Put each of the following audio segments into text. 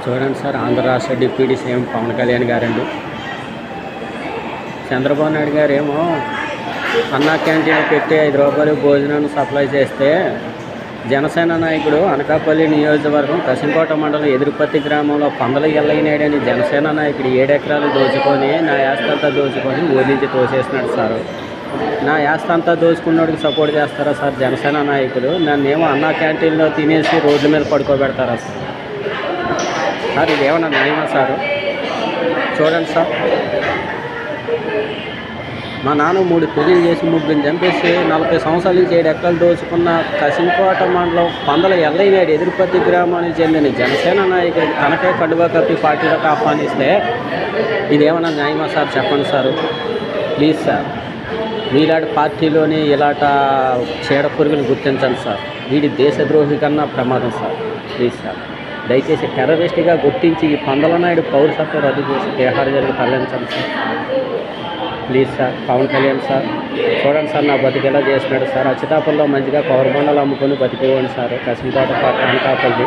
చూడండి సార్, ఆంధ్ర రాష్ట్ర deputy CM Pawan Kalyan గారండి. చంద్రబాబు నాయుడు గారు ఏమో అన్నా క్యాంటీన్ పెట్టి 5 రూపాయలు భోజనాన్ని సప్లై చేస్తే జనసేన నాయకుడు అనకాపల్లి నియోజకవర్గం కసింకోట మండలం ఎదురుపత్తి గ్రామంలో పందల ఎల్లయ్యనాయుడు అని జనసేన నాయకుడు 7 ఎకరాలు దోచుకొని నా యాస్తంతా దోచుకొని ఊరి నుంచి తోసేసినాడు సార్. నా యాస్తంతా దోచుకున్నోడికి సపోర్ట్ చేస్తారా సార్ జనసేన నాయకులు? నన్నేమో అన్నా క్యాంటీన్లో తినేసి రోడ్ల మీద పడుకోబెడతారా సార్? సార్ ఇదేమన్నా న్యాయమా సార్? చూడండి సార్, మా నాన్న 3 పెళ్లిళ్ళు చేసి 3 చంపేసి 40 సంవత్సరాల నుంచి 7 ఎకరాలు దోచుకున్న కసింకోట మండలం పందల ఎల్లయ్యనాయుడు ఎదురుపత్తి గ్రామానికి చెందిన జనసేన నాయకుడు తనకే కండువా కప్పి పార్టీలకు ఆహ్వానిస్తే ఇదేమన్నా న్యాయమా సార్? చెప్పండి సార్ ప్లీజ్ సార్. మీలాంటి పార్టీలోని ఇలాంటి చీడ పురుగులు గుర్తించండి సార్. వీడి దేశద్రోహి కన్నా ప్రమాదం సార్. ప్లీజ్ సార్, దయచేసి టెర్రరిస్ట్గా గుర్తించి ఈ పందల నాయుడు పౌరసత్వం రద్దు చేసి తిహార్ జైలుకి తరలించండి sir. Please sir. Pawan Kalyan sir, చూడండి సార్, నా బతికేలా చేసినాడు సార్. అచ్చితాపల్లో మంచిగా పవర్బండలు అమ్ముకొని బతికేవాడి సార్. కసింకోట అనకాపల్లి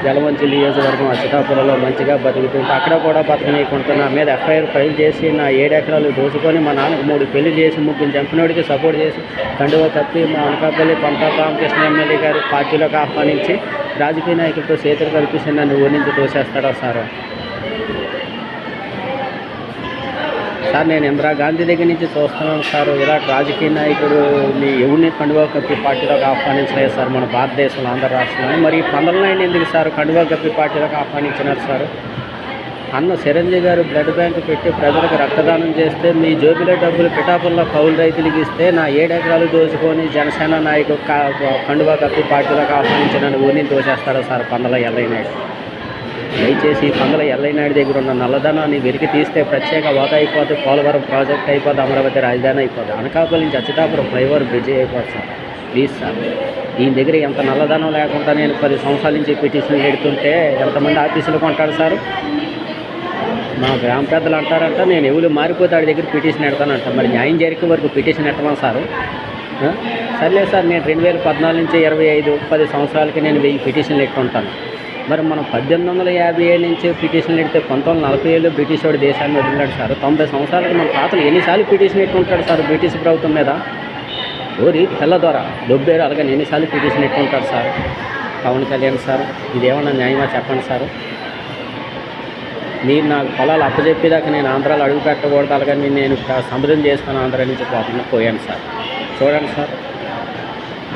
జలమంచి నియోజకవర్గం అచ్చితాపురంలో మంచిగా బతుకుతుంటే అక్కడ కూడా బతకనీయకుండా నా మీద ఎఫ్ఐఆర్ ఫైల్ చేసి నా 7 ఎకరాలు దోచుకొని మా నాన్నకు 3 పెళ్లి చేసి 3 చంపినోడికి సపోర్ట్ చేసి కండువా కప్పి మా అనకాపల్లి పంతా రామకృష్ణ ఎమ్మెల్యే గారు పార్టీలోకి ఆహ్వానించి రాజకీయ నాయకులతో చేతులు కల్పిస్తే నన్ను ఊరి నుంచి తోసేస్తాడా సార్? సార్, నేను ఇందిరాగాంధీ దగ్గర నుంచి చూస్తున్నాను సార్. ఇలాంటి రాజకీయ నాయకుడు మీ ఎవరిని కండువా కప్పి పార్టీలోకి ఆహ్వానించలేదు సార్ మన భారతదేశంలో, ఆంధ్ర రాష్ట్రంలో. మరి పందల నాయుడు ఎందుకు సార్ కండువా కప్పి పార్టీలోకి ఆహ్వానించినారు సార్? అన్న చిరంజీవి గారు బ్లడ్ బ్యాంకు పెట్టి ప్రజలకు రక్తదానం చేస్తే మీ జోబిలో డబ్బులు పిఠాపురంలో కౌలు రైతులకు ఇస్తే నా 7 ఎకరాలు దోచుకొని జనసేన నాయకుడు కండువా కప్పి పార్టీలోకి ఆహ్వానించిన ఊరిని దోచేస్తాడు సార్ పందల ఎల్లయ్యనాయుడు. దయచేసి పందల ఎల్లయ్యనాయుడు దగ్గర ఉన్న నల్లధనాన్ని వెలికి తీస్తే ప్రత్యేక హోదా అయిపోతే, పోలవరం ప్రాజెక్ట్ అయిపోతే, అమరావతి రాజధాని అయిపోతుంది, అనకాపల్లి నుంచి అచ్చితాపురం ఫ్లైఓవర్ బ్రిడ్జి అయిపోతుంది సార్. ప్లీజ్ సార్, ఈయన దగ్గర ఎంత నల్లధనం లేకుండా నేను 10 సంవత్సరాల నుంచి పిటిషన్లు పెడుతుంటే ఎంతమంది ఆఫీసులు కొంటాడు సార్? మా గ్రామ పెద్దలు అంటారంట నేను ఎవరు మారిపోతే వాడి దగ్గర పిటిషన్ పెడతానంట. మరి న్యాయం జరిగే వరకు పిటిషన్ పెట్టమని సార్? సర్లే సార్, నేను 2014 నుంచి 25 10 సంవత్సరాలకి నేను 1000 పిటిషన్లు పెట్టుకుంటాను. మరి మనం 1857 నుంచి పిటిషన్లు పెడితే 1947 బ్రిటిష్ వాడు దేశాన్ని వదిలినాడు సార్. 90 సంవత్సరాలకి మన తాతలు ఎన్నిసార్లు పిటిషన్ పెట్టుకుంటాడు సార్ బ్రిటిష్ ప్రభుత్వం మీద? ఓరి తెల్ల ద్వారా డొబ్బేరు అలాగే ఎన్నిసార్లు పిటిషన్ పెట్టుకుంటాడు సార్ పవన్ కళ్యాణ్ సార్? ఇదేమన్నా న్యాయమా చెప్పండి సార్? మీరు నాకు పొలాలు అప్పచెప్పేదాకా నేను ఆంధ్రాలో అడుగు పెట్టకూడదు, అలాగని నేను సముద్రం చేసుకుని ఆంధ్ర నుంచి పోయాను సార్. చూడండి సార్,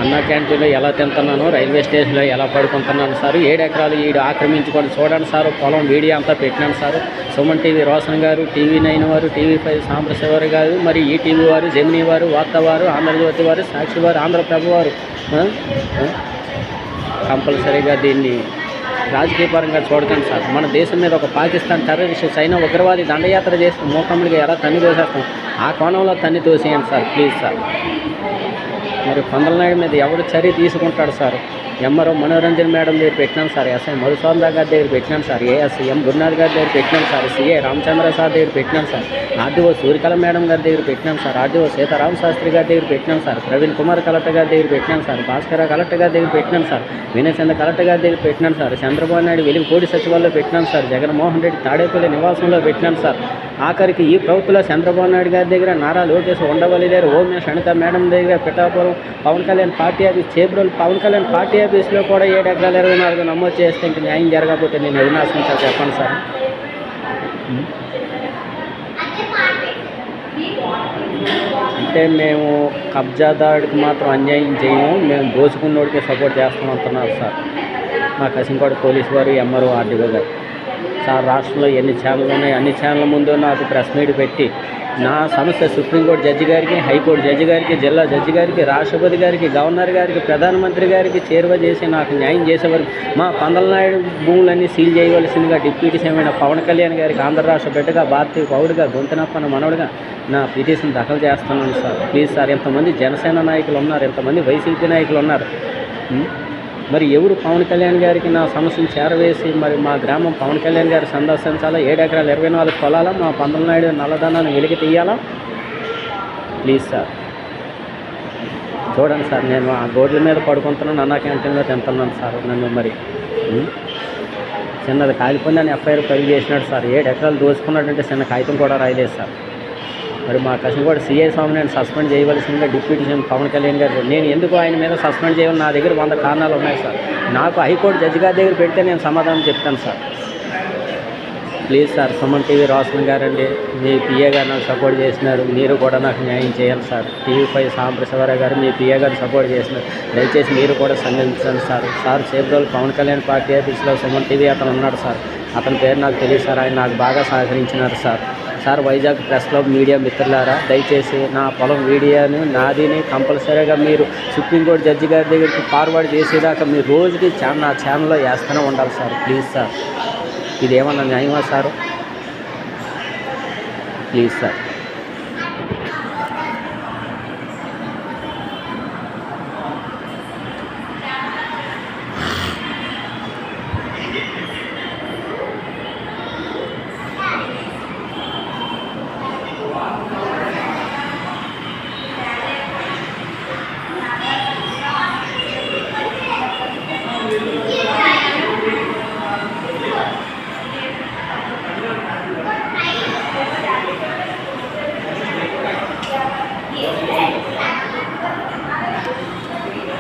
అన్నా క్యాంటీన్లో ఎలా తింటున్నాను, రైల్వే స్టేషన్లో ఎలా పడుకుంటున్నాను సార్. 7 ఎకరాలు ఈడు ఆక్రమించుకొని చూడండి సార్. పొలం వీడియో అంతా పెట్టినాను సార్. సుమన్ టీవీ రోషన్ గారు, TV9 వారు, TV5 సాంబశివరి గారు, మరి ఈటీవీ వారు, జెమినీ వారు, వార్త వారు, ఆంధ్రజ్యోతి వారు, సాక్షి వారు, ఆంధ్రప్రభ వారు కంపల్సరీగా దీన్ని రాజకీయపరంగా చూడకండి సార్. మన దేశం మీద ఒక పాకిస్తాన్ టెర్రరిస్ట్ చైనా ఉగ్రవాది దండయాత్ర చేసి మూకమ్మడిగా ఎలా తన్ని తోసేస్తాం, ఆ కోణంలో తన్ని తోసేయండి సార్ ప్లీజ్ సార్. మరి పందల నాయుడు మీద ఎవరు చర్య తీసుకుంటాడు సార్? ఎంఆర్ఓ మనోరంజన్ మేడం దగ్గర పెట్టినాను సార్. ఎస్ఐ మధుసూదన్ గారి దగ్గర పెట్టినాను సార్. ఏఎస్ఎం గురునాథ్ గారి దగ్గర పెట్టినాను సార్. సిఐ రామచంద్ర సార్ దగ్గర పెట్టినాను సార్. ఆర్డీఓ సూర్యకళ మేడం గారి దగ్గర పెట్టినాను సార్. ఆర్డీఓ సీతారామ శాస్త్రి గారి దగ్గర పెట్టినాను సార్. ప్రవీణ్ కుమార్ కలెక్టర్ గారి దగ్గర పెట్టినాను సార్. భాస్కర కలెక్టర్ గారి దగ్గర పెట్టినాను సార్. వినయచంద్ర కలెక్టర్ గారి దగ్గర పెట్టినాను సార్. చంద్రబాబు నాయుడు వెలుగుపూడి సచివాలయంలో పెట్టినాను సార్. జగన్మోహన్ రెడ్డి తాడేపల్లి నివాసంలో పెట్టినాను సార్. ఆఖరికి ఈ ప్రభుత్వంలో చంద్రబాబు నాయుడు గారి దగ్గర, నారా లోకేష్ ఉండవల్లి దగ్గర, ఓమేష్ అనిత మేడం దగ్గర, Pithapuram Pawan Kalyan party office, Chebrolu Pawan Kalyan party ఆఫీస్లో కూడా 7 ఎకరాలు 24 నమోదు చేస్తే ఇంక న్యాయం జరగకపోతే నేను ఎవరిని ఆశించాలి చెప్పండి సార్? అంటే మేము కబ్జాదారుడికి మాత్రం అన్యాయం చేయము, మేము దోచుకున్నోడికి సపోర్ట్ చేస్తామంటున్నారు సార్ మా కసింకోట పోలీసు వారు, ఎంఆర్ఓ, ఆర్డీఓ గారు సార్. రాష్ట్రంలో ఎన్ని ఛానళ్ళు ఉన్నాయి, అన్ని ఛానళ్ళ ముందు నాకు ప్రెస్ మీట్ పెట్టి నా సమస్య సుప్రీంకోర్టు జడ్జి గారికి, హైకోర్టు జడ్జి గారికి, జిల్లా జడ్జి గారికి, రాష్ట్రపతి గారికి, గవర్నర్ గారికి, ప్రధానమంత్రి గారికి చేరువ చేసి నాకు న్యాయం చేసేవారు మా పందల నాయుడు భూములన్నీ సీల్ చేయవలసిందిగా డిప్యూటీ సీఎం పవన్ కళ్యాణ్ గారికి ఆంధ్ర రాష్ట్ర బిడ్డగా, భారతీయ పౌరుడిగా, గొంతునప్పన మనవడిగా నా పిటిషన్ దాఖలు చేస్తున్నాను సార్ ప్లీజ్ సార్. ఎంతమంది జనసేన నాయకులు ఉన్నారు, ఎంతమంది వైసీపీ నాయకులు ఉన్నారు. మరి ఎవరు పవన్ కళ్యాణ్ గారికి నా సమస్యను చేరవేసి మరి మా గ్రామం పవన్ కళ్యాణ్ గారు సందర్శించాలా? 7 ఎకరాలు 24 పొలాలా? మా పందల నాయుడు నల్లధనాన్ని వెలికి తీయాలా? ప్లీజ్ సార్ చూడండి సార్. నేను ఆ గోడ్ల మీద పడుకుంటున్నాను, అన్నా క్యాంటీన్లో తింటున్నాను సార్. నన్ను మరి చిన్నది కాలిపోయిందని ఎఫ్ఐఆర్ ఫైల్ చేసినాడు సార్. 7 ఎకరాలు దోచుకున్నాడంటే చిన్న కాగితం కూడా రాయలేదు సార్. మరి మా కసింగోడ సిఐ స్వామి నేను సస్పెండ్ చేయవలసిందిగా డిప్యూటీ సీఎం పవన్ కళ్యాణ్ గారు. నేను ఎందుకు ఆయన మీద సస్పెండ్ చేయాలి? నా దగ్గర 100 కారణాలు ఉన్నాయి సార్. నాకు హైకోర్టు జడ్జి గారి దగ్గర పెడితే నేను సమాధానం చెప్తాను sir. Please sir, Suman TV Roshan గారండి, మీ పిఏ గారు నాకు సపోర్ట్ చేసినారు. మీరు కూడా నాకు న్యాయం చేయాలి సార్. టీవీ5 సాంప్రశివరావు గారు మీ పిఏ గారు సపోర్ట్ చేసినారు. దయచేసి మీరు కూడా సంఘటించండి సార్. సార్ సేపురోలు పవన్ కళ్యాణ్ పార్టీ ఆఫీస్లో సుమన్ టీవీ అతను ఉన్నాడు సార్. అతని పేరు నాకు తెలియదు సార్. ఆయన నాకు బాగా సహకరించినారు sir. Sir Vizag press club media మిత్రులారా, దయచేసి నా పొలం వీడియోని నాదిని కంపల్సరీగా మీరు సుప్రీంకోర్టు జడ్జి గారి దగ్గరికి ఫార్వర్డ్ చేసేదాకా మీరు రోజుకి నా ఛానల్లో వేస్తూనే ఉండాలి సార్. ప్లీజ్ సార్, ఇదేమన్నా న్యాయమా సార్? Please sir.